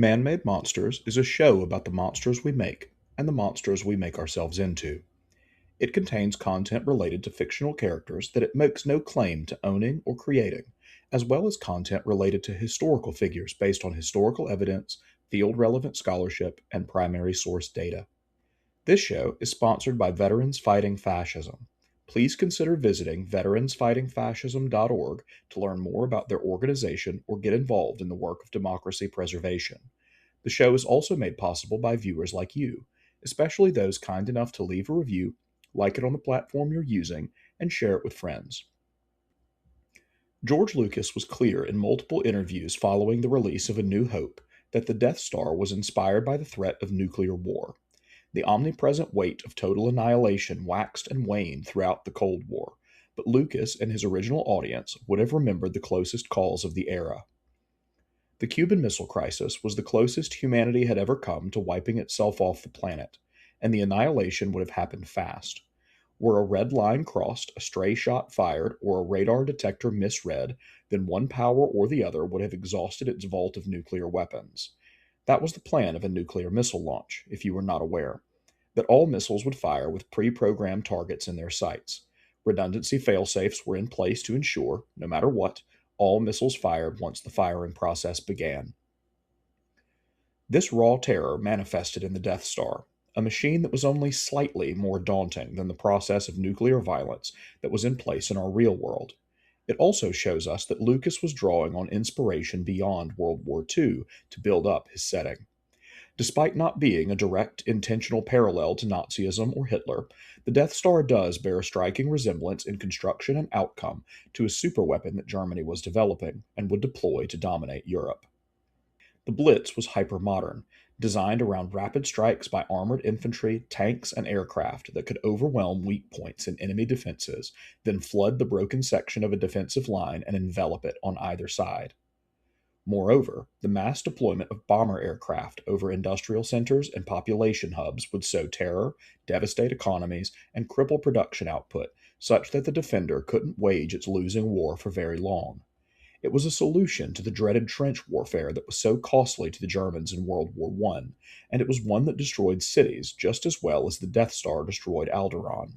Man-Made Monsters is a show about the monsters we make and the monsters we make ourselves into. It contains content related to fictional characters that it makes no claim to owning or creating, as well as content related to historical figures based on historical evidence, field-relevant scholarship, and primary source data. This show is sponsored by Veterans Fighting Fascism. Please consider visiting veteransfightingfascism.org to learn more about their organization or get involved in the work of democracy preservation. The show is also made possible by viewers like you, especially those kind enough to leave a review, like it on the platform you're using, and share it with friends. George Lucas was clear in multiple interviews following the release of A New Hope that the Death Star was inspired by the threat of nuclear war. The omnipresent weight of total annihilation waxed and waned throughout the Cold War, but Lucas and his original audience would have remembered the closest calls of the era. The Cuban Missile Crisis was the closest humanity had ever come to wiping itself off the planet, and the annihilation would have happened fast. Were a red line crossed, a stray shot fired, or a radar detector misread, then one power or the other would have exhausted its vault of nuclear weapons. That was the plan of a nuclear missile launch, if you were not aware, that all missiles would fire with pre-programmed targets in their sights. Redundancy failsafes were in place to ensure, no matter what, all missiles fired once the firing process began. This raw terror manifested in the Death Star, a machine that was only slightly more daunting than the process of nuclear violence that was in place in our real world. It also shows us that Lucas was drawing on inspiration beyond World War II to build up his setting. Despite not being a direct, intentional parallel to Nazism or Hitler, the Death Star does bear a striking resemblance in construction and outcome to a superweapon that Germany was developing and would deploy to dominate Europe. The Blitz was hypermodern, designed around rapid strikes by armored infantry, tanks, and aircraft that could overwhelm weak points in enemy defenses, then flood the broken section of a defensive line and envelop it on either side. Moreover, the mass deployment of bomber aircraft over industrial centers and population hubs would sow terror, devastate economies, and cripple production output, such that the defender couldn't wage its losing war for very long. It was a solution to the dreaded trench warfare that was so costly to the Germans in World War I, and it was one that destroyed cities just as well as the Death Star destroyed Alderaan.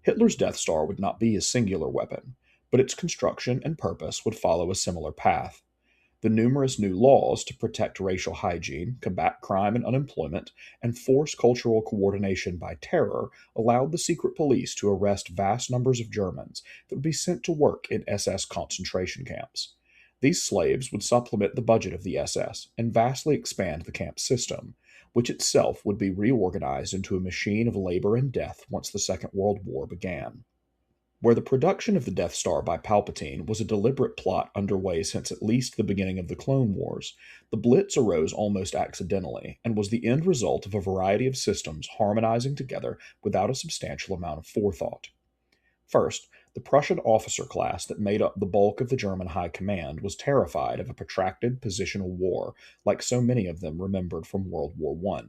Hitler's Death Star would not be a singular weapon, but its construction and purpose would follow a similar path. The numerous new laws to protect racial hygiene, combat crime and unemployment, and force cultural coordination by terror allowed the secret police to arrest vast numbers of Germans that would be sent to work in SS concentration camps. These slaves would supplement the budget of the SS and vastly expand the camp system, which itself would be reorganized into a machine of labor and death once the Second World War began. Where the production of the Death Star by Palpatine was a deliberate plot underway since at least the beginning of the Clone Wars, the Blitz arose almost accidentally and was the end result of a variety of systems harmonizing together without a substantial amount of forethought. First, the Prussian officer class that made up the bulk of the German high command was terrified of a protracted positional war, like so many of them remembered from World War I.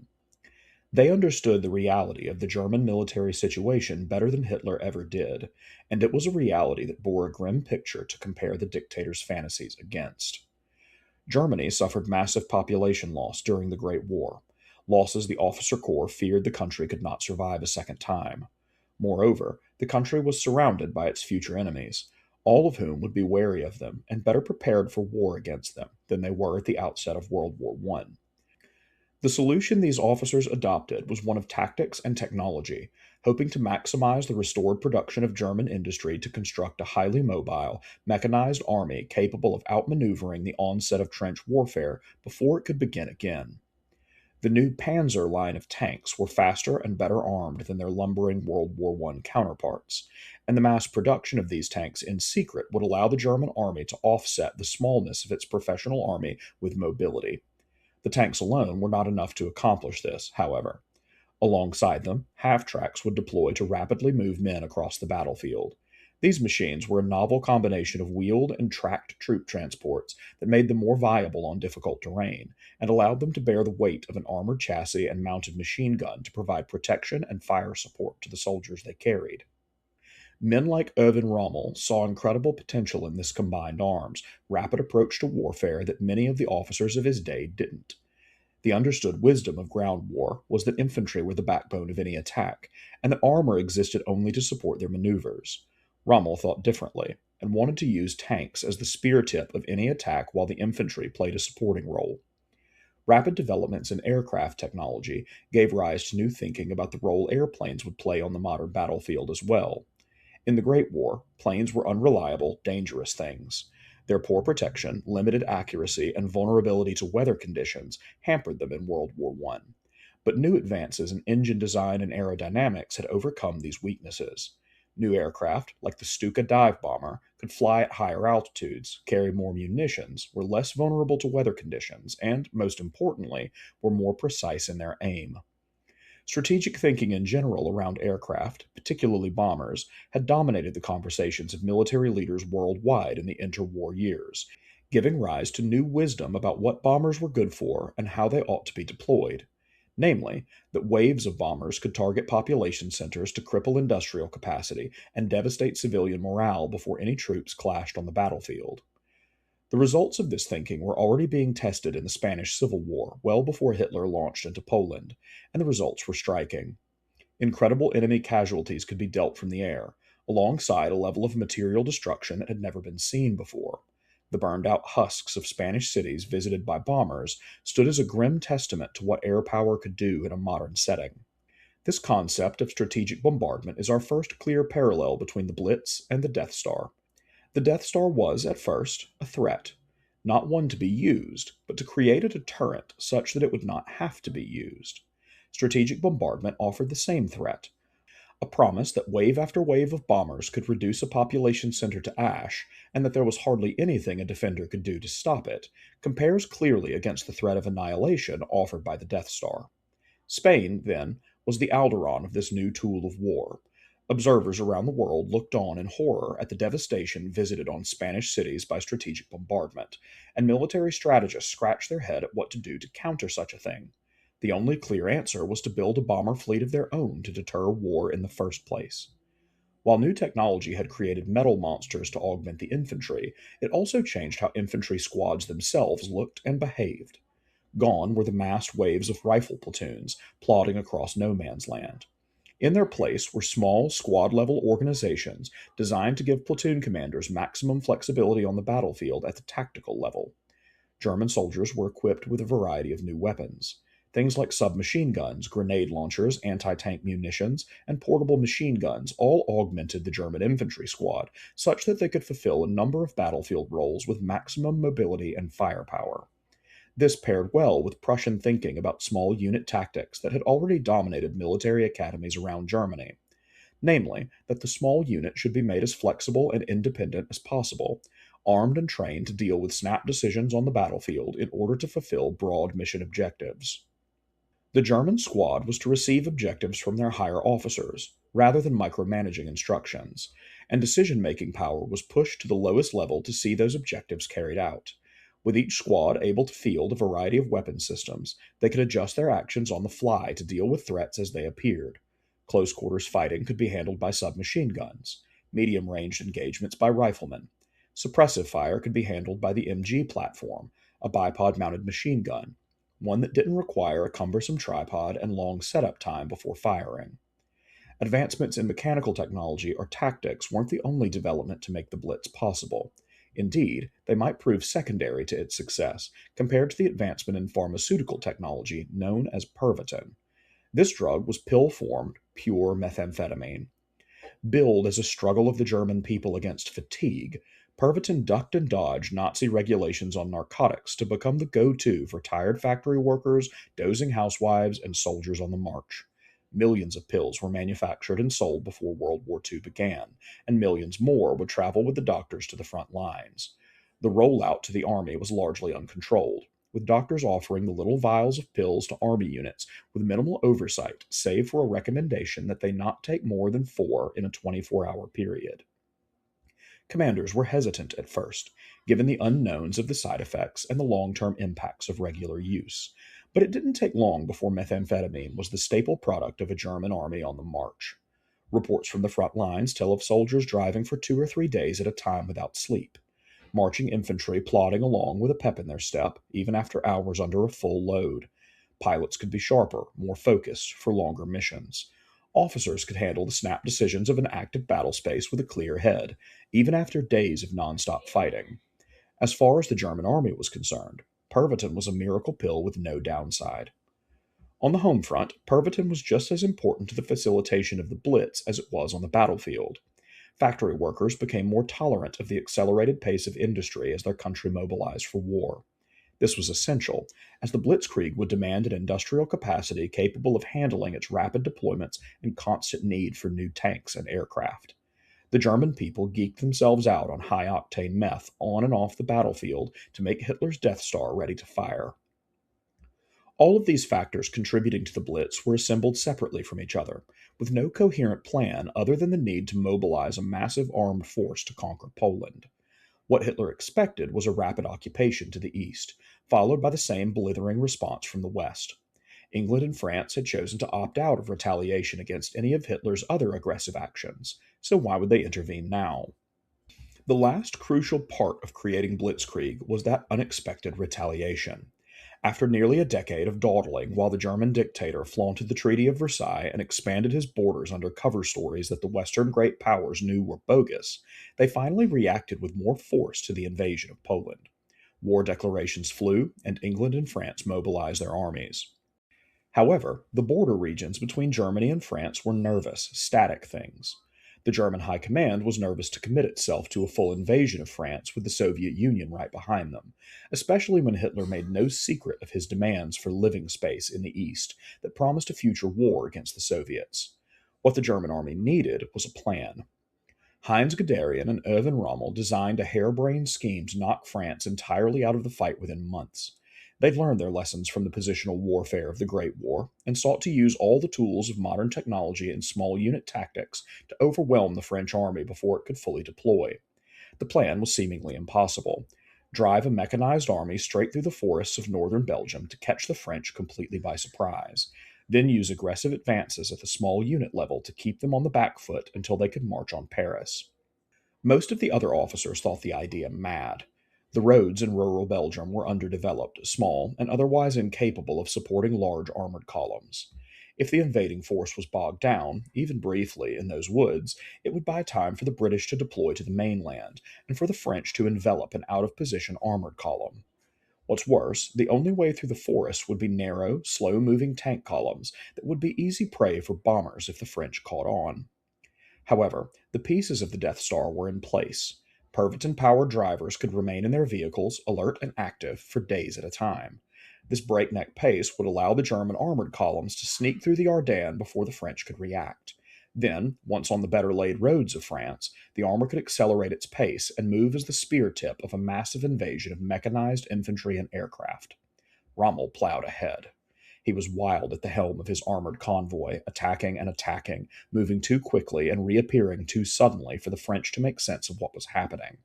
They understood the reality of the German military situation better than Hitler ever did, and it was a reality that bore a grim picture to compare the dictator's fantasies against. Germany suffered massive population loss during the Great War, losses the officer corps feared the country could not survive a second time. Moreover, the country was surrounded by its future enemies, all of whom would be wary of them and better prepared for war against them than they were at the outset of World War I. The solution these officers adopted was one of tactics and technology, hoping to maximize the restored production of German industry to construct a highly mobile, mechanized army capable of outmaneuvering the onset of trench warfare before it could begin again. The new Panzer line of tanks were faster and better armed than their lumbering World War I counterparts, and the mass production of these tanks in secret would allow the German army to offset the smallness of its professional army with mobility. The tanks alone were not enough to accomplish this, however. Alongside them, half-tracks would deploy to rapidly move men across the battlefield. These machines were a novel combination of wheeled and tracked troop transports that made them more viable on difficult terrain, and allowed them to bear the weight of an armored chassis and mounted machine gun to provide protection and fire support to the soldiers they carried. Men like Erwin Rommel saw incredible potential in this combined arms, rapid approach to warfare that many of the officers of his day didn't. The understood wisdom of ground war was that infantry were the backbone of any attack, and that armor existed only to support their maneuvers. Rommel thought differently, and wanted to use tanks as the spear tip of any attack while the infantry played a supporting role. Rapid developments in aircraft technology gave rise to new thinking about the role airplanes would play on the modern battlefield as well. In the Great War, planes were unreliable, dangerous things. Their poor protection, limited accuracy, and vulnerability to weather conditions hampered them in World War I. But new advances in engine design and aerodynamics had overcome these weaknesses. New aircraft, like the Stuka dive bomber, could fly at higher altitudes, carry more munitions, were less vulnerable to weather conditions, and, most importantly, were more precise in their aim. Strategic thinking in general around aircraft, particularly bombers, had dominated the conversations of military leaders worldwide in the interwar years, giving rise to new wisdom about what bombers were good for and how they ought to be deployed. Namely, that waves of bombers could target population centers to cripple industrial capacity and devastate civilian morale before any troops clashed on the battlefield. The results of this thinking were already being tested in the Spanish Civil War well before Hitler launched into Poland, and the results were striking. Incredible enemy casualties could be dealt from the air, alongside a level of material destruction that had never been seen before. The burned out husks of Spanish cities visited by bombers stood as a grim testament to what air power could do in a modern setting. This concept of strategic bombardment is our first clear parallel between the Blitz and the Death Star. The Death Star was, at first, a threat, not one to be used, but to create a deterrent such that it would not have to be used. Strategic bombardment offered the same threat, a promise that wave after wave of bombers could reduce a population center to ash, and that there was hardly anything a defender could do to stop it, compares clearly against the threat of annihilation offered by the Death Star. Spain, then, was the Alderon of this new tool of war. Observers around the world looked on in horror at the devastation visited on Spanish cities by strategic bombardment, and military strategists scratched their head at what to do to counter such a thing. The only clear answer was to build a bomber fleet of their own to deter war in the first place. While new technology had created metal monsters to augment the infantry, it also changed how infantry squads themselves looked and behaved. Gone were the massed waves of rifle platoons plodding across no man's land. In their place were small, squad level organizations designed to give platoon commanders maximum flexibility on the battlefield at the tactical level. German soldiers were equipped with a variety of new weapons. Things like submachine guns, grenade launchers, anti tank munitions, and portable machine guns all augmented the German infantry squad such that they could fulfill a number of battlefield roles with maximum mobility and firepower. This paired well with Prussian thinking about small unit tactics that had already dominated military academies around Germany, namely, that the small unit should be made as flexible and independent as possible, armed and trained to deal with snap decisions on the battlefield in order to fulfill broad mission objectives. The German squad was to receive objectives from their higher officers, rather than micromanaging instructions, and decision making power was pushed to the lowest level to see those objectives carried out. With each squad able to field a variety of weapon systems, they could adjust their actions on the fly to deal with threats as they appeared. Close quarters fighting could be handled by submachine guns, medium ranged engagements by riflemen. Suppressive fire could be handled by the MG platform, a bipod mounted machine gun, one that didn't require a cumbersome tripod and long setup time before firing. Advancements in mechanical technology or tactics weren't the only development to make the Blitz possible. Indeed, they might prove secondary to its success compared to the advancement in pharmaceutical technology known as Pervitin. This drug was pill formed, pure methamphetamine. Billed as a struggle of the German people against fatigue, Pervitin ducked and dodged Nazi regulations on narcotics to become the go to for tired factory workers, dozing housewives, and soldiers on the march. Millions of pills were manufactured and sold before World War II began, and millions more would travel with the doctors to the front lines. The rollout to the Army was largely uncontrolled, with doctors offering the little vials of pills to Army units with minimal oversight, save for a recommendation that they not take more than 4 in a 24-hour period. Commanders were hesitant at first, given the unknowns of the side effects and the long term impacts of regular use. But it didn't take long before methamphetamine was the staple product of a German army on the march. Reports from the front lines tell of soldiers driving for 2 or 3 days at a time without sleep, marching infantry plodding along with a pep in their step, even after hours under a full load. Pilots could be sharper, more focused for longer missions. Officers could handle the snap decisions of an active battle space with a clear head, even after days of nonstop fighting. As far as the German army was concerned, Pervitin was a miracle pill with no downside. On the home front, Pervitin was just as important to the facilitation of the Blitz as it was on the battlefield. Factory workers became more tolerant of the accelerated pace of industry as their country mobilized for war. This was essential, as the Blitzkrieg would demand an industrial capacity capable of handling its rapid deployments and constant need for new tanks and aircraft. The German people geeked themselves out on high octane meth on and off the battlefield to make Hitler's Death Star ready to fire. All of these factors contributing to the Blitz were assembled separately from each other, with no coherent plan other than the need to mobilize a massive armed force to conquer Poland. What Hitler expected was a rapid occupation to the east, followed by the same blithering response from the west. England and France had chosen to opt out of retaliation against any of Hitler's other aggressive actions, so why would they intervene now? The last crucial part of creating Blitzkrieg was that unexpected retaliation. After nearly a decade of dawdling while the German dictator flaunted the Treaty of Versailles and expanded his borders under cover stories that the Western great powers knew were bogus, they finally reacted with more force to the invasion of Poland. War declarations flew, and England and France mobilized their armies. However, the border regions between Germany and France were nervous, static things. The German High Command was nervous to commit itself to a full invasion of France with the Soviet Union right behind them, especially when Hitler made no secret of his demands for living space in the East that promised a future war against the Soviets. What the German army needed was a plan. Heinz Guderian and Erwin Rommel designed a harebrained scheme to knock France entirely out of the fight within months. They'd learned their lessons from the positional warfare of the Great War and sought to use all the tools of modern technology and small unit tactics to overwhelm the French army before it could fully deploy. The plan was seemingly impossible. Drive a mechanized army straight through the forests of northern Belgium to catch the French completely by surprise, then use aggressive advances at the small unit level to keep them on the back foot until they could march on Paris. Most of the other officers thought the idea mad. The roads in rural Belgium were underdeveloped, small, and otherwise incapable of supporting large armored columns. If the invading force was bogged down, even briefly, in those woods, it would buy time for the British to deploy to the mainland, and for the French to envelop an out of position armored column. What's worse, the only way through the forest would be narrow, slow moving tank columns that would be easy prey for bombers if the French caught on. However, the pieces of the Death Star were in place. Pervitin powered drivers could remain in their vehicles, alert and active, for days at a time. This breakneck pace would allow the German armored columns to sneak through the Ardennes before the French could react. Then, once on the better laid roads of France, the armor could accelerate its pace and move as the spear tip of a massive invasion of mechanized infantry and aircraft. Rommel plowed ahead. He was wild at the helm of his armored convoy, attacking and attacking, moving too quickly and reappearing too suddenly for the French to make sense of what was happening.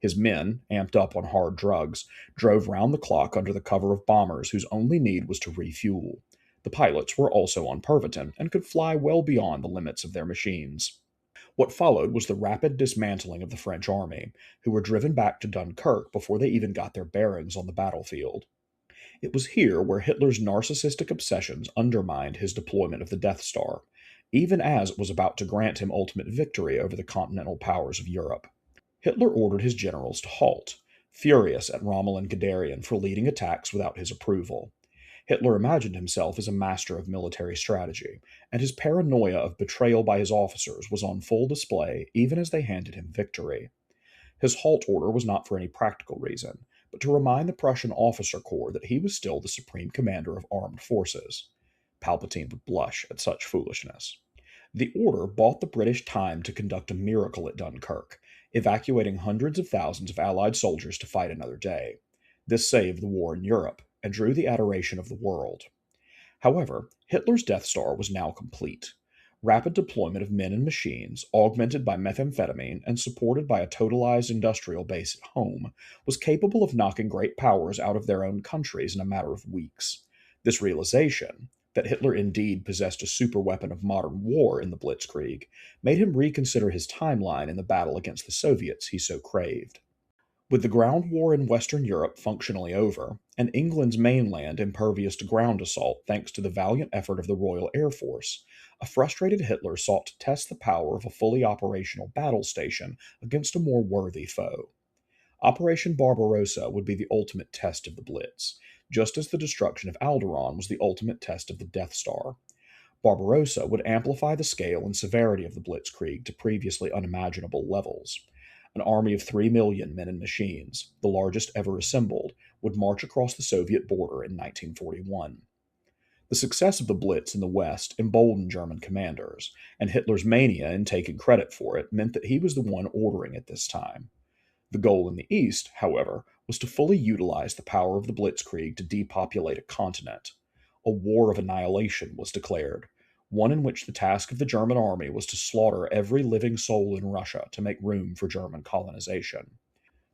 His men, amped up on hard drugs, drove round the clock under the cover of bombers whose only need was to refuel. The pilots were also on Pervitin and could fly well beyond the limits of their machines. What followed was the rapid dismantling of the French army, who were driven back to Dunkirk before they even got their bearings on the battlefield. It was here where Hitler's narcissistic obsessions undermined his deployment of the Death Star, even as it was about to grant him ultimate victory over the continental powers of Europe. Hitler ordered his generals to halt, furious at Rommel and Guderian for leading attacks without his approval. Hitler imagined himself as a master of military strategy, and his paranoia of betrayal by his officers was on full display even as they handed him victory. His halt order was not for any practical reason, but to remind the Prussian officer corps that he was still the supreme commander of armed forces. Palpatine would blush at such foolishness. The order bought the British time to conduct a miracle at Dunkirk, evacuating hundreds of thousands of Allied soldiers to fight another day. This saved the war in Europe and drew the adoration of the world. However, Hitler's Death Star was now complete. Rapid deployment of men and machines, augmented by methamphetamine and supported by a totalized industrial base at home, was capable of knocking great powers out of their own countries in a matter of weeks. This realization, That Hitler indeed possessed a superweapon of modern war in the Blitzkrieg made him reconsider his timeline in the battle against the Soviets he so craved. With the ground war in Western Europe functionally over, and England's mainland impervious to ground assault thanks to the valiant effort of the Royal Air Force, a frustrated Hitler sought to test the power of a fully operational battle station against a more worthy foe. Operation Barbarossa would be the ultimate test of the Blitz, just as the destruction of Alderaan was the ultimate test of the Death Star. Barbarossa would amplify the scale and severity of the Blitzkrieg to previously unimaginable levels. An army of 3 million men and machines, the largest ever assembled, would march across the Soviet border in 1941. The success of the Blitz in the West emboldened German commanders, and Hitler's mania in taking credit for it meant that he was the one ordering it this time. The goal in the East, however, was to fully utilize the power of the Blitzkrieg to depopulate a continent. A war of annihilation was declared, one in which the task of the German army was to slaughter every living soul in Russia to make room for German colonization.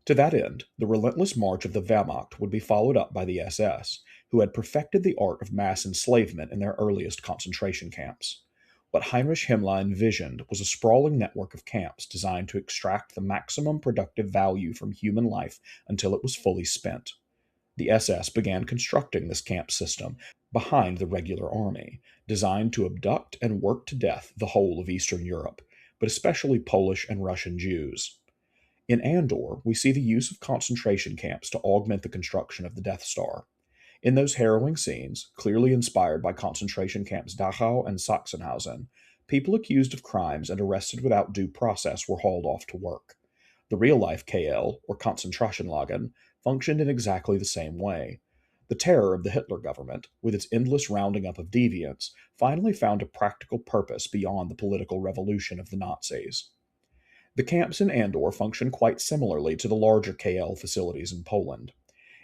To that end, the relentless march of the Wehrmacht would be followed up by the SS, who had perfected the art of mass enslavement in their earliest concentration camps. What Heinrich Himmler envisioned was a sprawling network of camps designed to extract the maximum productive value from human life until it was fully spent. The SS began constructing this camp system behind the regular army, designed to abduct and work to death the whole of Eastern Europe, but especially Polish and Russian Jews. In Andor, we see the use of concentration camps to augment the construction of the Death Star. In those harrowing scenes, clearly inspired by concentration camps Dachau and Sachsenhausen, people accused of crimes and arrested without due process were hauled off to work. The real-life KL, or Konzentrationlagen, functioned in exactly the same way. The terror of the Hitler government, with its endless rounding up of deviants, finally found a practical purpose beyond the political revolution of the Nazis. The camps in Andor function quite similarly to the larger KL facilities in Poland.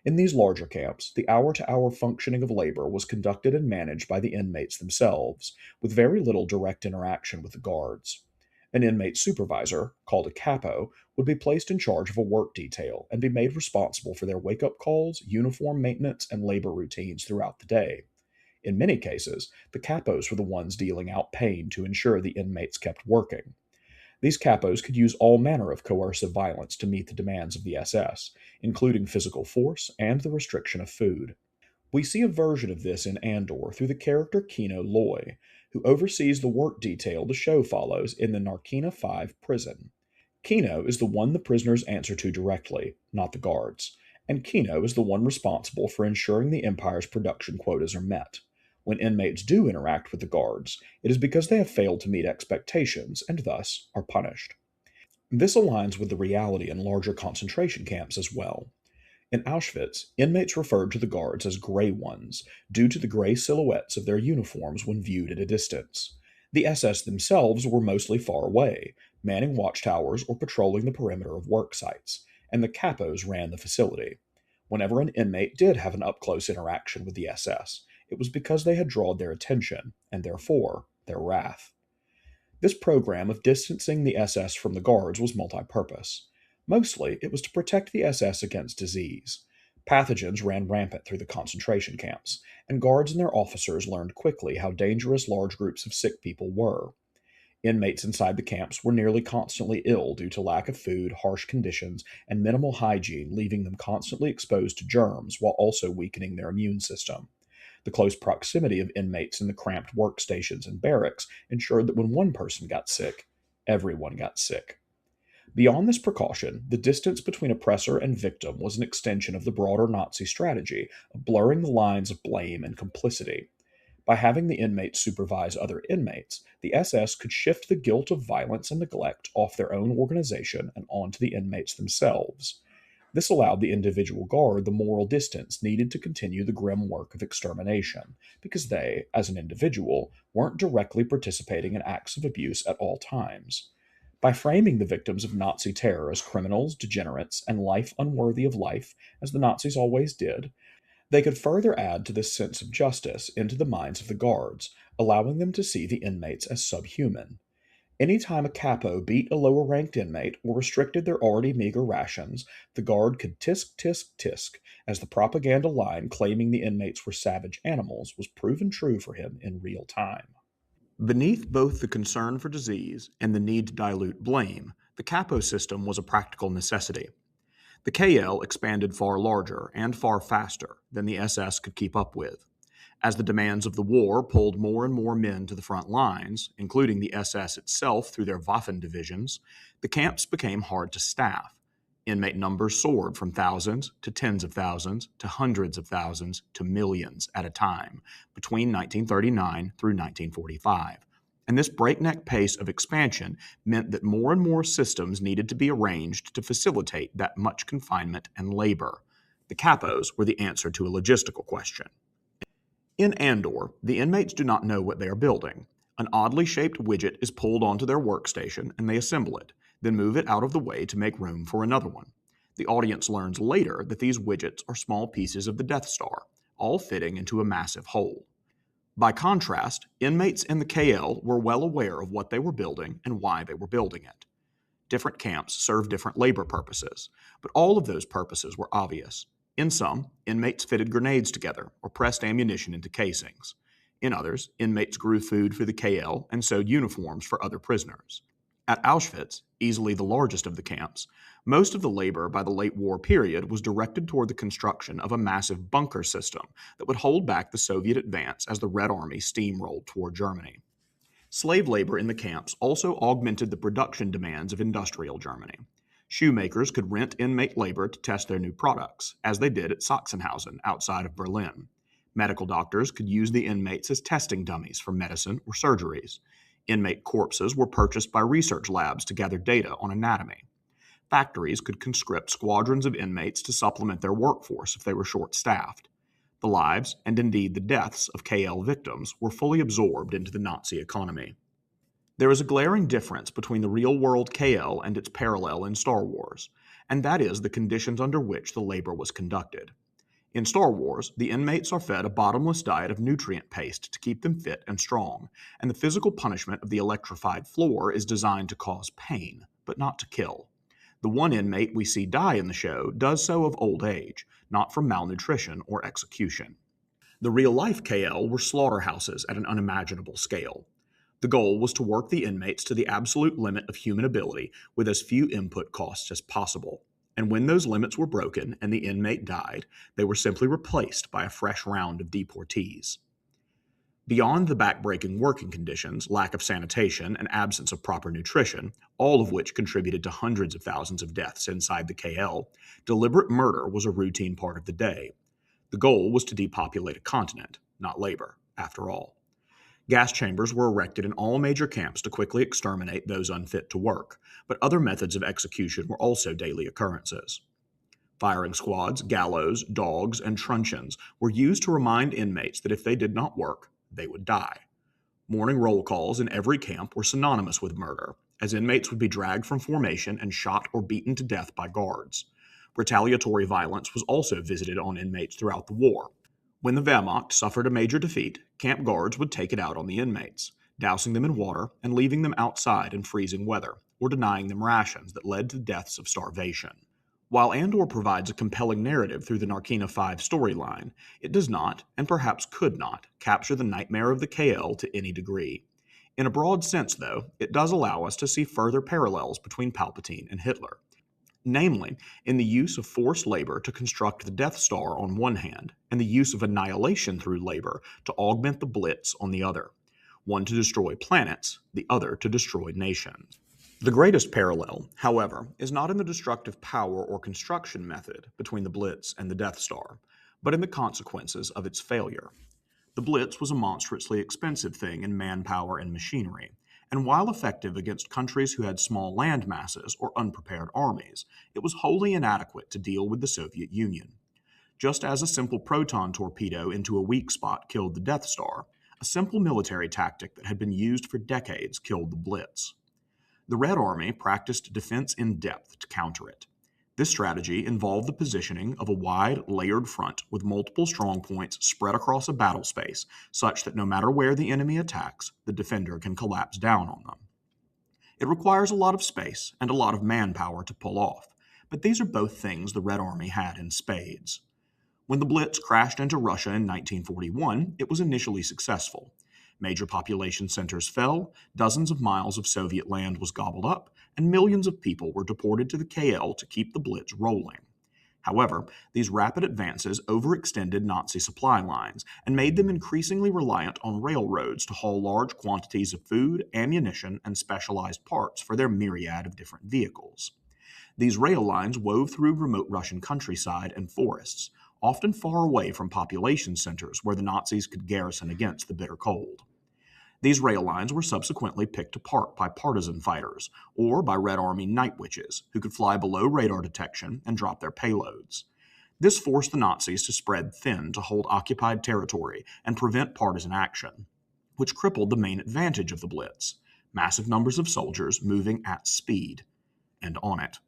In these larger camps, the hour-to-hour functioning of labor was conducted and managed by the inmates themselves, with very little direct interaction with the guards. An inmate supervisor, called a capo, would be placed in charge of a work detail and be made responsible for their wake-up calls, uniform maintenance, and labor routines throughout the day. In many cases, the capos were the ones dealing out pain to ensure the inmates kept working. These capos could use all manner of coercive violence to meet the demands of the SS, including physical force and the restriction of food. We see a version of this in Andor through the character Kino Loy, who oversees the work detail the show follows in the Narkina 5 prison. Kino is the one the prisoners answer to directly, not the guards, and Kino is the one responsible for ensuring the Empire's production quotas are met. When inmates do interact with the guards, it is because they have failed to meet expectations and thus are punished. This aligns with the reality in larger concentration camps as well. In Auschwitz, inmates referred to the guards as gray ones, due to the gray silhouettes of their uniforms when viewed at a distance. The SS themselves were mostly far away, manning watchtowers or patrolling the perimeter of work sites, and the capos ran the facility. Whenever an inmate did have an up-close interaction with the SS, it was because they had drawn their attention, and therefore their wrath. This program of distancing the SS from the guards was multi-purpose. Mostly, it was to protect the SS against disease. Pathogens ran rampant through the concentration camps, and guards and their officers learned quickly how dangerous large groups of sick people were. Inmates inside the camps were nearly constantly ill due to lack of food, harsh conditions, and minimal hygiene, leaving them constantly exposed to germs while also weakening their immune system. The close proximity of inmates in the cramped workstations and barracks ensured that when one person got sick, everyone got sick. Beyond this precaution, the distance between oppressor and victim was an extension of the broader Nazi strategy of blurring the lines of blame and complicity. By having the inmates supervise other inmates, the SS could shift the guilt of violence and neglect off their own organization and onto the inmates themselves. This allowed the individual guard the moral distance needed to continue the grim work of extermination, because they, as an individual, weren't directly participating in acts of abuse at all times. By framing the victims of Nazi terror as criminals, degenerates, and life unworthy of life, as the Nazis always did, they could further add to this sense of justice into the minds of the guards, allowing them to see the inmates as subhuman. Anytime a capo beat a lower ranked inmate or restricted their already meager rations, the guard could tisk tisk tisk, as the propaganda line claiming the inmates were savage animals was proven true for him in real time. Beneath both the concern for disease and the need to dilute blame, the capo system was a practical necessity. The KL expanded far larger and far faster than the SS could keep up with. As the demands of the war pulled more and more men to the front lines, including the SS itself through their Waffen divisions, the camps became hard to staff. Inmate numbers soared from thousands to tens of thousands to hundreds of thousands to millions at a time between 1939 through 1945. And this breakneck pace of expansion meant that more and more systems needed to be arranged to facilitate that much confinement and labor. The capos were the answer to a logistical question. In Andor, the inmates do not know what they are building. An oddly shaped widget is pulled onto their workstation and they assemble it, then move it out of the way to make room for another one. The audience learns later that these widgets are small pieces of the Death Star, all fitting into a massive whole. By contrast, inmates in the KL were well aware of what they were building and why they were building it. Different camps served different labor purposes, but all of those purposes were obvious. In some, inmates fitted grenades together or pressed ammunition into casings. In others, inmates grew food for the KL and sewed uniforms for other prisoners. At Auschwitz, easily the largest of the camps, most of the labor by the late war period was directed toward the construction of a massive bunker system that would hold back the Soviet advance as the Red Army steamrolled toward Germany. Slave labor in the camps also augmented the production demands of industrial Germany. Shoemakers could rent inmate labor to test their new products, as they did at Sachsenhausen outside of Berlin. Medical doctors could use the inmates as testing dummies for medicine or surgeries. Inmate corpses were purchased by research labs to gather data on anatomy. Factories could conscript squadrons of inmates to supplement their workforce if they were short-staffed. The lives, and indeed the deaths, of KL victims were fully absorbed into the Nazi economy. There is a glaring difference between the real-world KL and its parallel in Star Wars, and that is the conditions under which the labor was conducted. In Star Wars, the inmates are fed a bottomless diet of nutrient paste to keep them fit and strong, and the physical punishment of the electrified floor is designed to cause pain, but not to kill. The one inmate we see die in the show does so of old age, not from malnutrition or execution. The real-life KL were slaughterhouses at an unimaginable scale. The goal was to work the inmates to the absolute limit of human ability with as few input costs as possible. And when those limits were broken and the inmate died, they were simply replaced by a fresh round of deportees. Beyond the backbreaking working conditions, lack of sanitation, and absence of proper nutrition, all of which contributed to hundreds of thousands of deaths inside the KL, deliberate murder was a routine part of the day. The goal was to depopulate a continent, not labor, after all. Gas chambers were erected in all major camps to quickly exterminate those unfit to work, but other methods of execution were also daily occurrences. Firing squads, gallows, dogs, and truncheons were used to remind inmates that if they did not work, they would die. Morning roll calls in every camp were synonymous with murder, as inmates would be dragged from formation and shot or beaten to death by guards. Retaliatory violence was also visited on inmates throughout the war. When the Wehrmacht suffered a major defeat, camp guards would take it out on the inmates, dousing them in water and leaving them outside in freezing weather, or denying them rations that led to deaths of starvation. While Andor provides a compelling narrative through the Narkina 5 storyline, it does not, and perhaps could not, capture the nightmare of the KL to any degree. In a broad sense, though, it does allow us to see further parallels between Palpatine and Hitler. Namely, in the use of forced labor to construct the Death Star on one hand, and the use of annihilation through labor to augment the Blitz on the other, one to destroy planets, the other to destroy nations. The greatest parallel, however, is not in the destructive power or construction method between the Blitz and the Death Star, but in the consequences of its failure. The Blitz was a monstrously expensive thing in manpower and machinery, and while effective against countries who had small land masses or unprepared armies, it was wholly inadequate to deal with the Soviet Union. Just as a simple proton torpedo into a weak spot killed the Death Star, a simple military tactic that had been used for decades killed the Blitz. The Red Army practiced defense in depth to counter it. This strategy involved the positioning of a wide, layered front with multiple strong points spread across a battle space, such that no matter where the enemy attacks, the defender can collapse down on them. It requires a lot of space and a lot of manpower to pull off, but these are both things the Red Army had in spades. When the Blitz crashed into Russia in 1941, it was initially successful. Major population centers fell, dozens of miles of Soviet land was gobbled up, and millions of people were deported to the KL to keep the Blitz rolling. However, these rapid advances overextended Nazi supply lines and made them increasingly reliant on railroads to haul large quantities of food, ammunition, and specialized parts for their myriad of different vehicles. These rail lines wove through remote Russian countryside and forests, often far away from population centers where the Nazis could garrison against the bitter cold. These rail lines were subsequently picked apart by partisan fighters, or by Red Army night witches, who could fly below radar detection and drop their payloads. This forced the Nazis to spread thin to hold occupied territory and prevent partisan action, which crippled the main advantage of the Blitz: massive numbers of soldiers moving at speed and on it.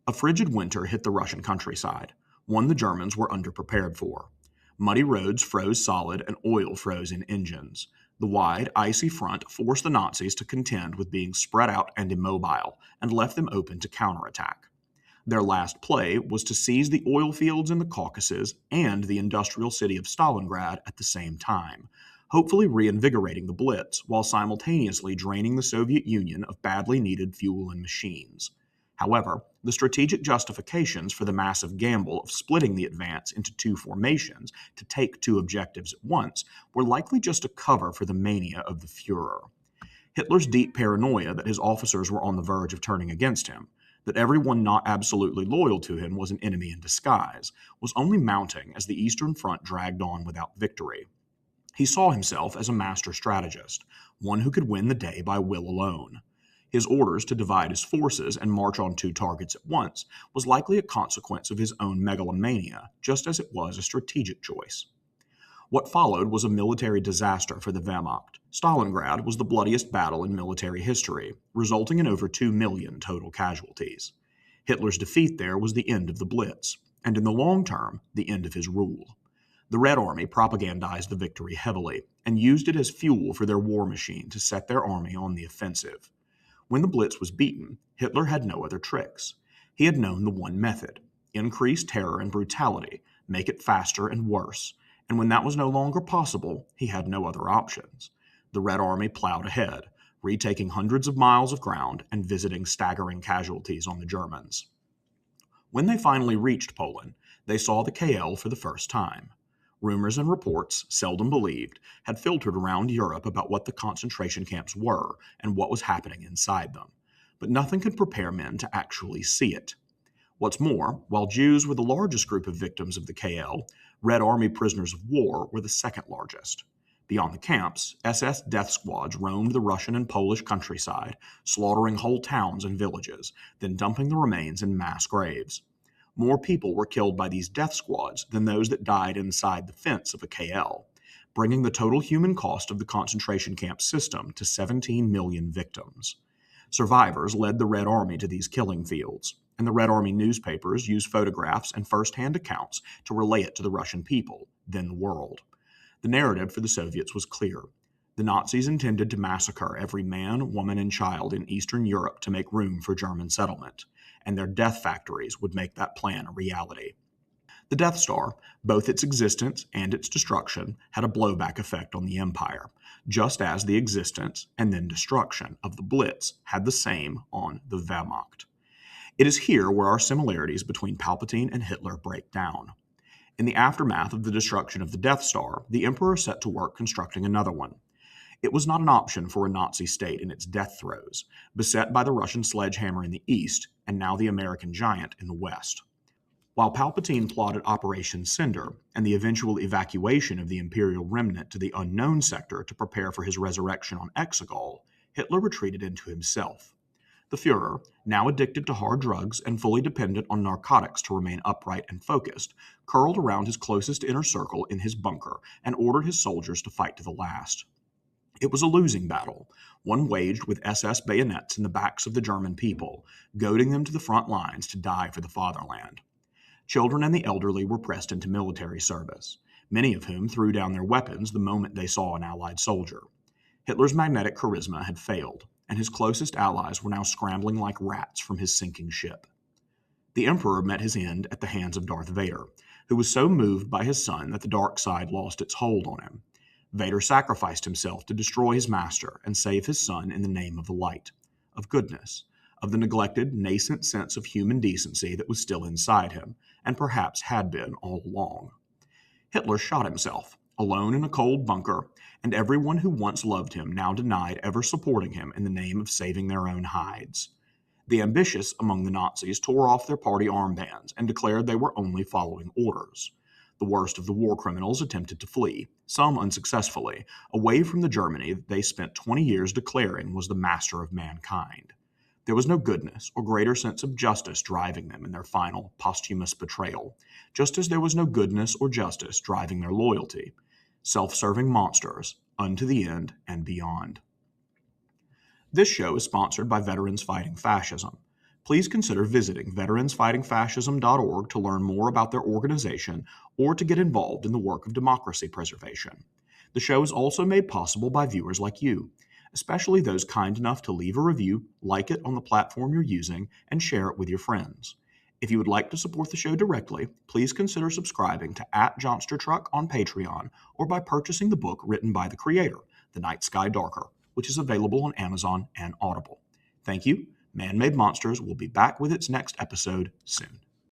A frigid winter hit the Russian countryside, one the Germans were underprepared for. Muddy roads froze solid and oil froze in engines. The wide, icy front forced the Nazis to contend with being spread out and immobile, and left them open to counterattack. Their last play was to seize the oil fields in the Caucasus and the industrial city of Stalingrad at the same time, hopefully reinvigorating the Blitz while simultaneously draining the Soviet Union of badly needed fuel and machines. However, the strategic justifications for the massive gamble of splitting the advance into two formations to take two objectives at once were likely just a cover for the mania of the Führer. Hitler's deep paranoia that his officers were on the verge of turning against him, that everyone not absolutely loyal to him was an enemy in disguise, was only mounting as the Eastern Front dragged on without victory. He saw himself as a master strategist, one who could win the day by will alone. His orders to divide his forces and march on two targets at once was likely a consequence of his own megalomania, just as it was a strategic choice. What followed was a military disaster for the Wehrmacht. Stalingrad was the bloodiest battle in military history, resulting in over 2 million total casualties. Hitler's defeat there was the end of the Blitz, and in the long term, the end of his rule. The Red Army propagandized the victory heavily, and used it as fuel for their war machine to set their army on the offensive. When the Blitz was beaten, Hitler had no other tricks. He had known the one method: increase terror and brutality, make it faster and worse, and when that was no longer possible, he had no other options. The Red Army plowed ahead, retaking hundreds of miles of ground and visiting staggering casualties on the Germans. When they finally reached Poland, they saw the KL for the first time. Rumors and reports, seldom believed, had filtered around Europe about what the concentration camps were and what was happening inside them, but nothing could prepare men to actually see it. What's more, while Jews were the largest group of victims of the KL, Red Army prisoners of war were the second largest. Beyond the camps, SS death squads roamed the Russian and Polish countryside, slaughtering whole towns and villages, then dumping the remains in mass graves. More people were killed by these death squads than those that died inside the fence of a KL, bringing the total human cost of the concentration camp system to 17 million victims. Survivors led the Red Army to these killing fields, and the Red Army newspapers used photographs and first-hand accounts to relay it to the Russian people, then the world. The narrative for the Soviets was clear. The Nazis intended to massacre every man, woman, and child in Eastern Europe to make room for German settlement, and their death factories would make that plan a reality. The Death Star, both its existence and its destruction, had a blowback effect on the Empire, just as the existence and then destruction of the Blitz had the same on the Wehrmacht. It is here where our similarities between Palpatine and Hitler break down. In the aftermath of the destruction of the Death Star, the Emperor set to work constructing another one. It was not an option for a Nazi state in its death throes, beset by the Russian sledgehammer in the east and now the American giant in the west. While Palpatine plotted Operation Cinder and the eventual evacuation of the Imperial remnant to the unknown sector to prepare for his resurrection on Exegol, Hitler retreated into himself. The Führer, now addicted to hard drugs and fully dependent on narcotics to remain upright and focused, curled around his closest inner circle in his bunker and ordered his soldiers to fight to the last. It was a losing battle, one waged with SS bayonets in the backs of the German people, goading them to the front lines to die for the fatherland. Children and the elderly were pressed into military service, many of whom threw down their weapons the moment they saw an Allied soldier. Hitler's magnetic charisma had failed, and his closest allies were now scrambling like rats from his sinking ship. The Emperor met his end at the hands of Darth Vader, who was so moved by his son that the dark side lost its hold on him. Vader sacrificed himself to destroy his master and save his son in the name of the light, of goodness, of the neglected, nascent sense of human decency that was still inside him, and perhaps had been all along. Hitler shot himself, alone in a cold bunker, and everyone who once loved him now denied ever supporting him in the name of saving their own hides. The ambitious among the Nazis tore off their party armbands and declared they were only following orders. The worst of the war criminals attempted to flee, some unsuccessfully, away from the Germany that they spent 20 years declaring was the master of mankind. There was no goodness or greater sense of justice driving them in their final, posthumous betrayal, just as there was no goodness or justice driving their loyalty. Self-serving monsters, unto the end and beyond. This show is sponsored by Veterans Fighting Fascism. Please consider visiting veteransfightingfascism.org to learn more about their organization or to get involved in the work of democracy preservation. The show is also made possible by viewers like you, especially those kind enough to leave a review, like it on the platform you're using, and share it with your friends. If you would like to support the show directly, please consider subscribing to @JohnsterTruck on Patreon or by purchasing the book written by the creator, The Night Sky Darker, which is available on Amazon and Audible. Thank you. Man-Made Monsters will be back with its next episode soon.